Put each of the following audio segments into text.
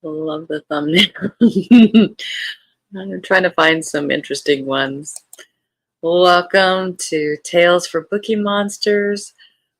Love the thumbnail. I'm trying to find some interesting ones. Welcome to Tales for Bookeemonsters.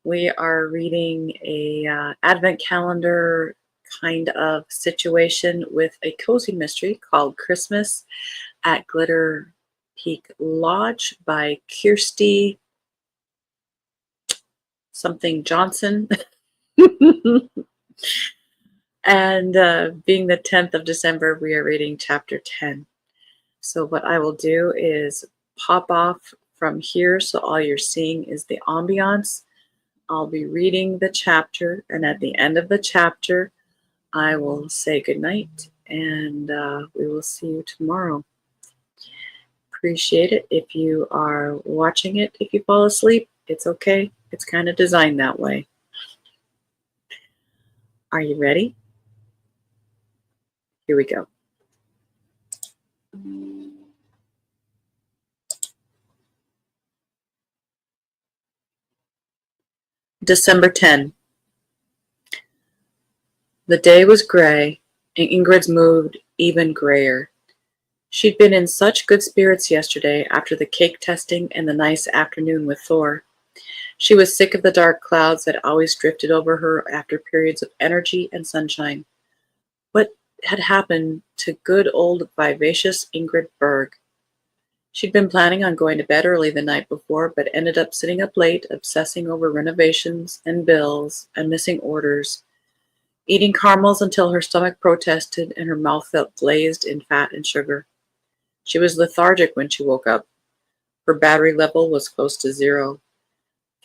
We are reading a advent calendar kind of situation with a cozy mystery called Christmas at Glitter Peak Lodge by Kjersti something Johnsen. And being the 10th of December, we are reading chapter 10. So what I will do is pop off from here so all you're seeing is the ambiance. I'll be reading the chapter, and at the end of the chapter, I will say goodnight, and we will see you tomorrow. Appreciate it if you are watching it. If you fall asleep, it's okay. It's kind of designed that way. Are you ready? Here we go. December 10. The day was gray, and Ingrid's mood even grayer. She'd been in such good spirits yesterday after the cake testing and the nice afternoon with Thor. She was sick of the dark clouds that always drifted over her after periods of energy and sunshine. What had happened to good old vivacious Ingrid Berg? She'd been planning on going to bed early the night before, but ended up sitting up late, obsessing over renovations and bills and missing orders, eating caramels until her stomach protested and her mouth felt glazed in fat and sugar. She was lethargic when she woke up. Her battery level was close to 0.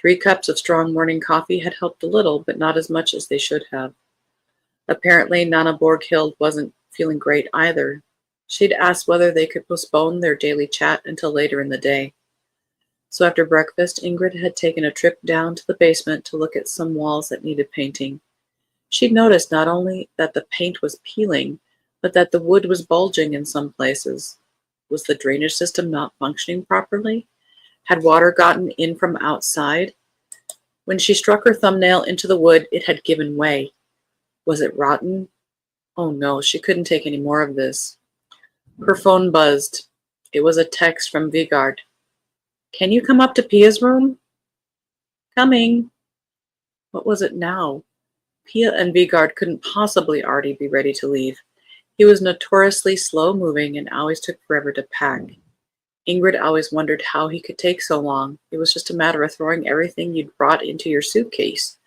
3 cups of strong morning coffee had helped a little, but not as much as they should have. Apparently, Nana Borghild wasn't feeling great either. She'd asked whether they could postpone their daily chat until later in the day. So after breakfast, Ingrid had taken a trip down to the basement to look at some walls that needed painting. She'd noticed not only that the paint was peeling, but that the wood was bulging in some places. Was the drainage system not functioning properly? Had water gotten in from outside? When she struck her thumbnail into the wood, it had given way. Was it rotten? Oh no, she couldn't take any more of this. Her phone buzzed. It was a text from Vigard. "Can you come up to Pia's room?" "Coming." What was it now? Pia and Vigard couldn't possibly already be ready to leave. He was notoriously slow-moving and always took forever to pack. Ingrid always wondered how he could take so long. It was just a matter of throwing everything you'd brought into your suitcase.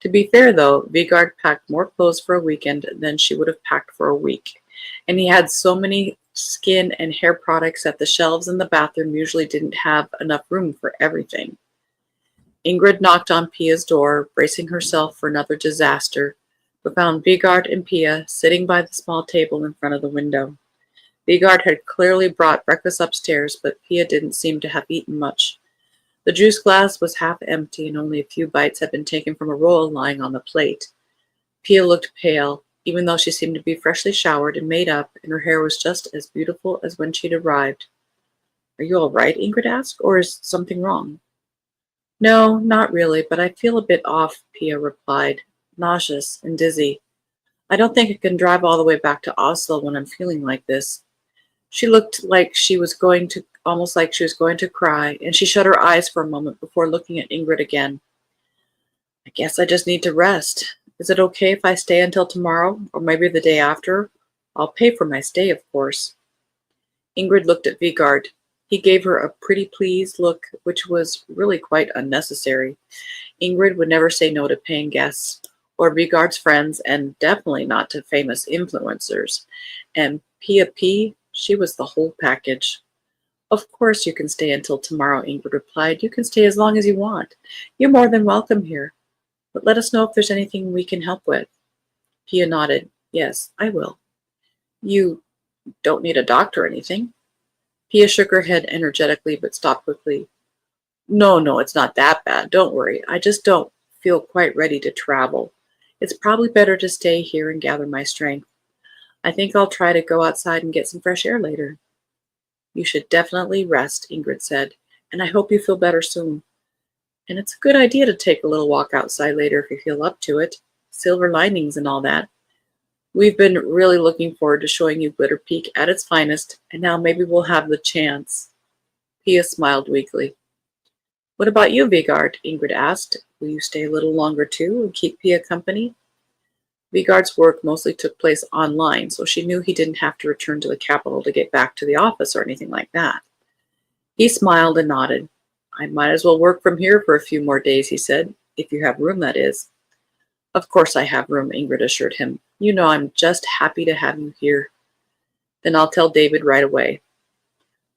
To be fair, though, Vigard packed more clothes for a weekend than she would have packed for a week. And he had so many skin and hair products that the shelves in the bathroom usually didn't have enough room for everything. Ingrid knocked on Pia's door, bracing herself for another disaster, but found Vigard and Pia sitting by the small table in front of the window. Vigard had clearly brought breakfast upstairs, but Pia didn't seem to have eaten much. The juice glass was half empty, and only a few bites had been taken from a roll lying on the plate. Pia looked pale, even though she seemed to be freshly showered and made up, and her hair was just as beautiful as when she'd arrived. "Are you all right?" Ingrid asked, "or is something wrong?" "No, not really, but I feel a bit off," Pia replied, "nauseous and dizzy. I don't think I can drive all the way back to Oslo when I'm feeling like this." She looked like she was almost like she was going to cry, and she shut her eyes for a moment before looking at Ingrid again. "I guess I just need to rest. Is it okay if I stay until tomorrow, or maybe the day after? I'll pay for my stay, of course." Ingrid looked at Vigard. He gave her a pretty pleased look, which was really quite unnecessary. Ingrid would never say no to paying guests, or Vigard's friends, and definitely not to famous influencers. And Pia P, she was the whole package. "Of course you can stay until tomorrow," Ingrid replied. "You can stay as long as you want. You're more than welcome here. But let us know if there's anything we can help with." Pia nodded. "Yes, I will." "You don't need a doctor or anything?" Pia shook her head energetically, but stopped quickly. No, it's not that bad. Don't worry. I just don't feel quite ready to travel. It's probably better to stay here and gather my strength. I think I'll try to go outside and get some fresh air later." "You should definitely rest," Ingrid said, "and I hope you feel better soon. And it's a good idea to take a little walk outside later if you feel up to it. Silver linings and all that." We've been really looking forward to showing you Glitter Peak at its finest, and now maybe we'll have the chance. Pia smiled weakly. What about you, Vigard? Ingrid asked. Will you stay a little longer too and keep Pia company? Vigard's work mostly took place online, so she knew he didn't have to return to the capital to get back to the office or anything like that. He smiled and nodded. I might as well work from here for a few more days, he said, if you have room, that is. Of course I have room, Ingrid assured him. You know I'm just happy to have you here. Then I'll tell David right away.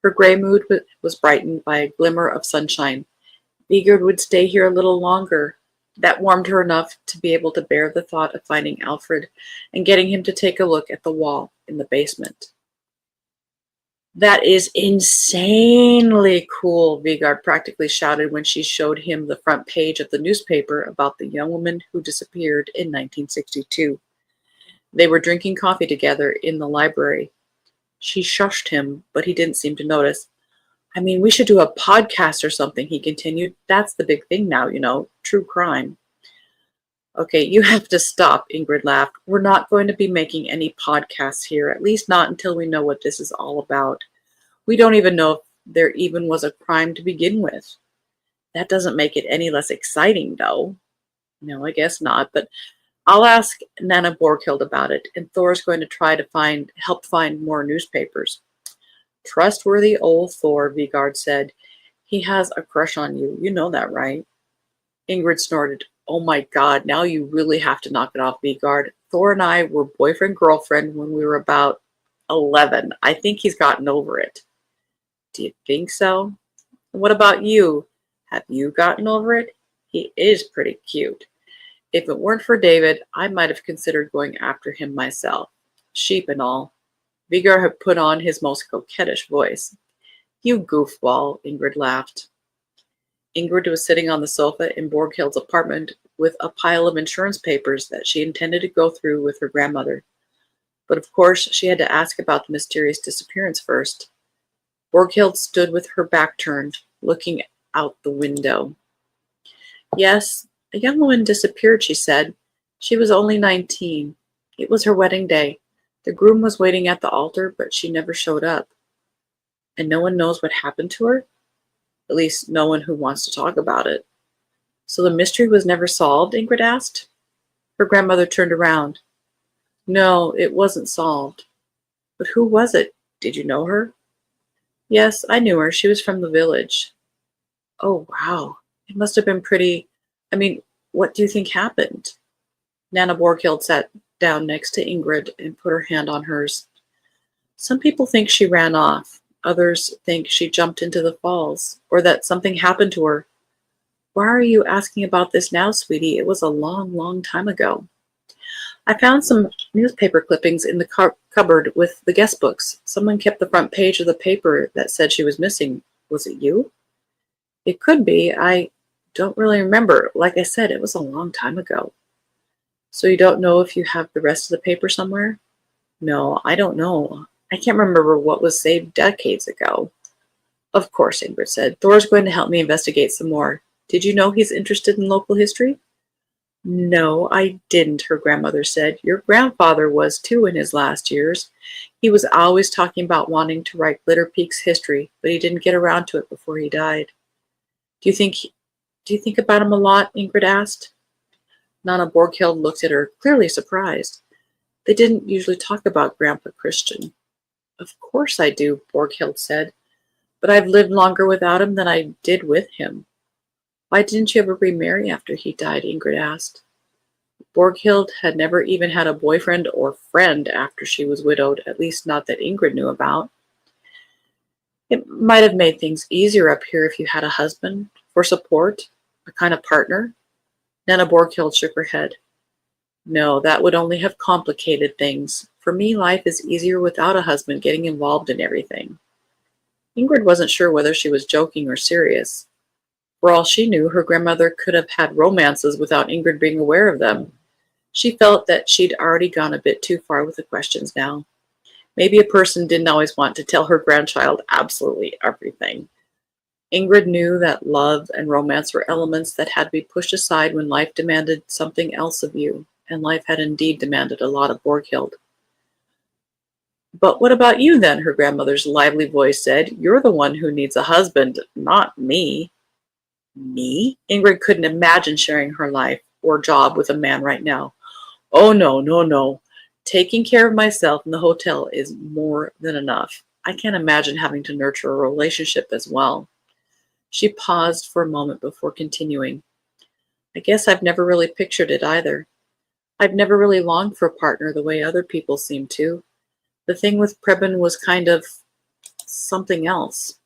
Her gray mood was brightened by a glimmer of sunshine. Vigard would stay here a little longer. That warmed her enough to be able to bear the thought of finding Alfred and getting him to take a look at the wall in the basement. That is insanely cool, Vigard practically shouted when she showed him the front page of the newspaper about the young woman who disappeared in 1962. They were drinking coffee together in the library. She shushed him, but he didn't seem to notice. I mean, we should do a podcast or something, he continued. That's the big thing now, you know, true crime. Okay, you have to stop, Ingrid laughed. We're not going to be making any podcasts here, at least not until we know what this is all about. We don't even know if there even was a crime to begin with. That doesn't make it any less exciting, though. No, I guess not, but I'll ask Nana Borghild about it, and Thor's going to try to help find more newspapers. Trustworthy old Thor, Vigard said. He has a crush on you. You know that, right? Ingrid snorted. Oh my God, now you really have to knock it off, Vigard. Thor and I were boyfriend-girlfriend when we were about 11. I think he's gotten over it. Do you think so? What about you? Have you gotten over it? He is pretty cute. If it weren't for David, I might have considered going after him myself. Sheep and all. Vigard had put on his most coquettish voice. You goofball, Ingrid laughed. Ingrid was sitting on the sofa in Borghild's apartment with a pile of insurance papers that she intended to go through with her grandmother. But of course, she had to ask about the mysterious disappearance first. Borghild stood with her back turned, looking out the window. Yes, a young woman disappeared, she said. She was only 19. It was her wedding day. The groom was waiting at the altar, but she never showed up. And no one knows what happened to her? At least no one who wants to talk about it. So the mystery was never solved, Ingrid asked. Her grandmother turned around. No, it wasn't solved. But who was it? Did you know her? Yes, I knew her. She was from the village. Oh, wow. It must have been pretty... what do you think happened? Nana Borghild sat down next to Ingrid and put her hand on hers. Some people think she ran off. Others think she jumped into the falls, or that something happened to her. Why are you asking about this now, sweetie? It was a long, long time ago. I found some newspaper clippings in the cupboard with the guest books. Someone kept the front page of the paper that said she was missing. Was it you? It could be. I don't really remember. Like I said, it was a long time ago. So you don't know if you have the rest of the paper somewhere? No, I don't know. I can't remember what was saved decades ago. Of course, Ingrid said. Thor's going to help me investigate some more. Did you know he's interested in local history? No, I didn't, her grandmother said. Your grandfather was too in his last years. He was always talking about wanting to write Glitter Peak's history, but he didn't get around to it before he died. Do you think about him a lot? Ingrid asked. Nana Borghild looked at her, clearly surprised. They didn't usually talk about Grandpa Christian. Of course I do, Borghild said, but I've lived longer without him than I did with him. Why didn't you ever remarry after he died? Ingrid asked. Borghild had never even had a boyfriend or friend after she was widowed, at least not that Ingrid knew about. It might have made things easier up here if you had a husband, for support, a kind of partner. Nana Borghild shook her head. No, that would only have complicated things. For me, life is easier without a husband getting involved in everything. Ingrid wasn't sure whether she was joking or serious. For all she knew, her grandmother could have had romances without Ingrid being aware of them. She felt that she'd already gone a bit too far with the questions now. Maybe a person didn't always want to tell her grandchild absolutely everything. Ingrid knew that love and romance were elements that had to be pushed aside when life demanded something else of you. and life had indeed demanded a lot of Borghild. "But what about you then?" her grandmother's lively voice said. "You're the one who needs a husband, not me." Me? Ingrid couldn't imagine sharing her life or job with a man right now. "Oh, no, no, no. Taking care of myself in the hotel is more than enough. I can't imagine having to nurture a relationship as well." She paused for a moment before continuing. "I guess I've never really pictured it either. I've never really longed for a partner the way other people seem to. The thing with Preben was kind of something else."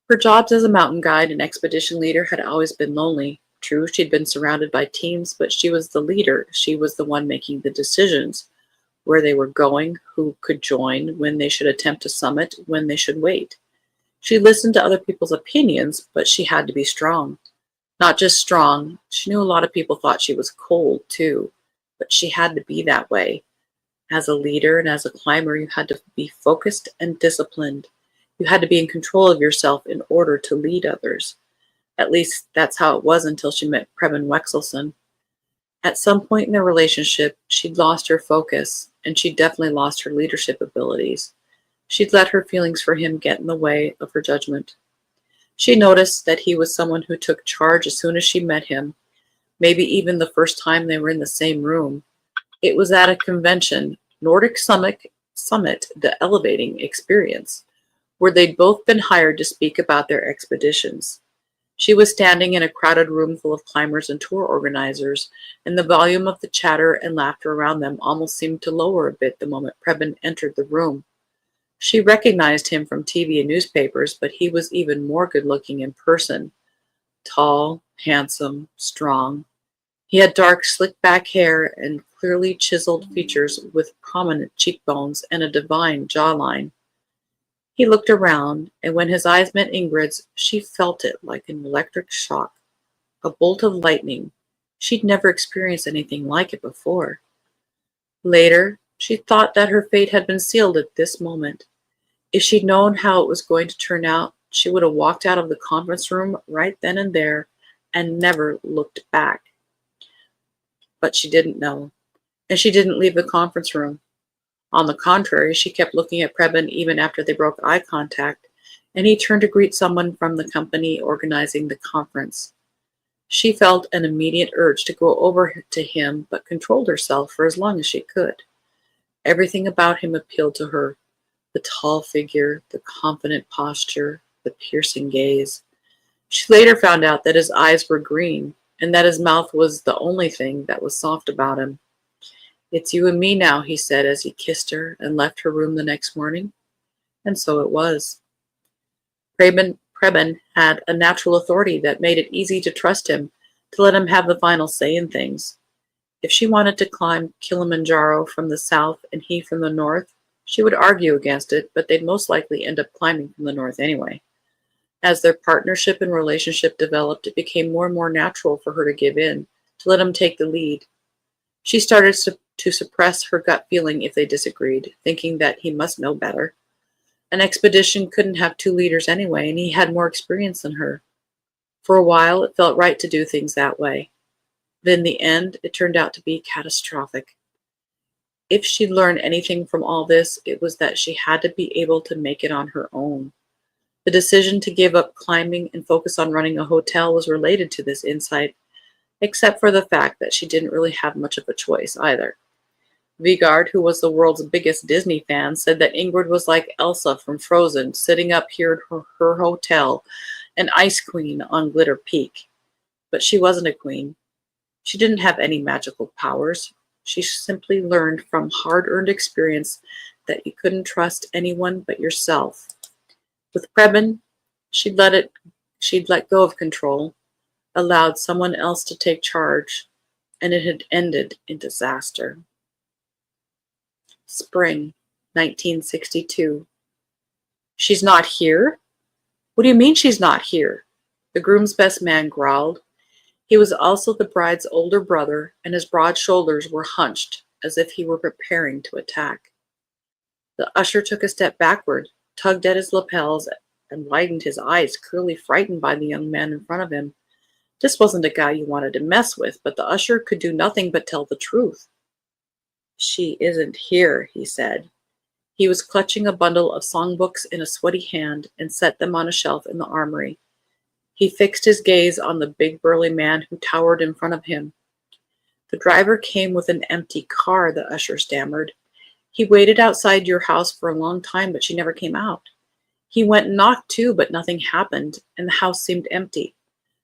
Her jobs as a mountain guide and expedition leader had always been lonely. True, she'd been surrounded by teams, but she was the leader. She was the one making the decisions, where they were going, who could join, when they should attempt a summit, when they should wait. She listened to other people's opinions, but she had to be strong. Not just strong. She knew a lot of people thought she was cold, too, but she had to be that way. As a leader and as a climber, you had to be focused and disciplined. You had to be in control of yourself in order to lead others. At least that's how it was until she met Preben Wexelson. At some point in their relationship, she'd lost her focus, and she'd definitely lost her leadership abilities. She'd let her feelings for him get in the way of her judgment. She noticed that he was someone who took charge as soon as she met him, maybe even the first time they were in the same room. It was at a convention, Nordic Summit, the elevating experience, where they'd both been hired to speak about their expeditions. She was standing in a crowded room full of climbers and tour organizers, and the volume of the chatter and laughter around them almost seemed to lower a bit the moment Preben entered the room. She recognized him from TV and newspapers, but he was even more good-looking in person. Tall, handsome, strong. He had dark, slick-back hair and clearly chiseled features with prominent cheekbones and a divine jawline. He looked around, and when his eyes met Ingrid's, she felt it like an electric shock, a bolt of lightning. She'd never experienced anything like it before. Later, she thought that her fate had been sealed at this moment. If she'd known how it was going to turn out, she would have walked out of the conference room right then and there and never looked back. But she didn't know, and she didn't leave the conference room. On the contrary, she kept looking at Preben even after they broke eye contact, and he turned to greet someone from the company organizing the conference. She felt an immediate urge to go over to him, but controlled herself for as long as she could. Everything about him appealed to her. The tall figure, the confident posture, the piercing gaze. She later found out that his eyes were green, and that his mouth was the only thing that was soft about him. "It's you and me now," he said as he kissed her and left her room the next morning. And so it was. Preben had a natural authority that made it easy to trust him, to let him have the final say in things. If she wanted to climb Kilimanjaro from the south and he from the north, she would argue against it, but they'd most likely end up climbing from the north anyway. As their partnership and relationship developed, it became more and more natural for her to give in, to let him take the lead. She started to suppress her gut feeling if they disagreed, thinking that he must know better. An expedition couldn't have two leaders anyway, and he had more experience than her. For a while, it felt right to do things that way. But in the end, it turned out to be catastrophic. If she'd learned anything from all this, it was that she had to be able to make it on her own. The decision to give up climbing and focus on running a hotel was related to this insight, except for the fact that she didn't really have much of a choice either. Vigard, who was the world's biggest Disney fan, said that Ingrid was like Elsa from Frozen, sitting up here at her hotel, an ice queen on Glitter Peak. But she wasn't a queen. She didn't have any magical powers. She simply learned from hard-earned experience that you couldn't trust anyone but yourself. With Preben, she'd let go of control, allowed someone else to take charge, and it had ended in disaster. Spring, 1962. "She's not here? What do you mean she's not here?" The groom's best man growled. He was also the bride's older brother, and his broad shoulders were hunched as if he were preparing to attack. The usher took a step backward, tugged at his lapels, and widened his eyes, clearly frightened by the young man in front of him. This wasn't a guy you wanted to mess with, but the usher could do nothing but tell the truth. She isn't here, he said. He was clutching a bundle of songbooks in a sweaty hand and set them on a shelf in the armory. He fixed his gaze on the big burly man who towered in front of him. The driver came with an empty car, the usher stammered. He waited outside your house for a long time, but she never came out. He went and knocked too, but nothing happened, and the house seemed empty.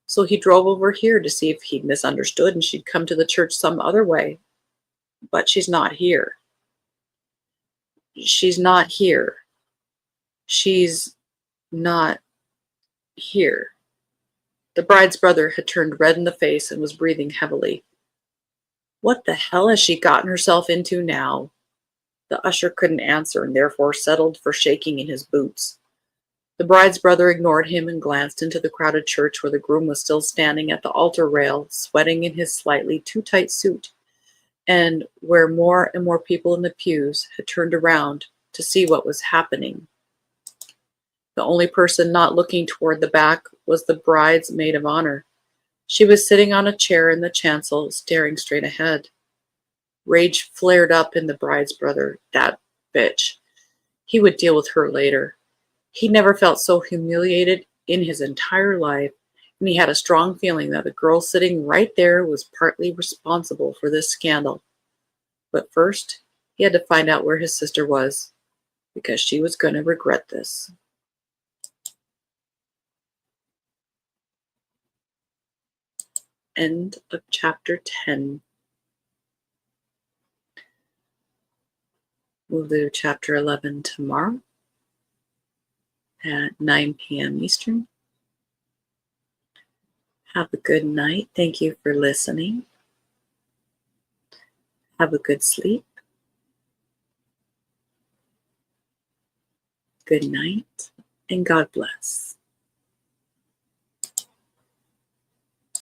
So he drove over here to see if he'd misunderstood and she'd come to the church some other way. But she's not here. She's not here. She's not here. The bride's brother had turned red in the face and was breathing heavily. What the hell has she gotten herself into now? The usher couldn't answer and therefore settled for shaking in his boots. The bride's brother ignored him and glanced into the crowded church where the groom was still standing at the altar rail, sweating in his slightly too tight suit, and where more and more people in the pews had turned around to see what was happening. The only person not looking toward the back was the bride's maid of honor. She was sitting on a chair in the chancel, staring straight ahead. Rage flared up in the bride's brother. That bitch. He would deal with her later. He never felt so humiliated in his entire life, and he had a strong feeling that the girl sitting right there was partly responsible for this scandal. But first, he had to find out where his sister was, because she was going to regret this. End of chapter 10. We'll do chapter 11 tomorrow at 9 p.m. Eastern. Have a good night. Thank you for listening. Have a good sleep. Good night, and God bless.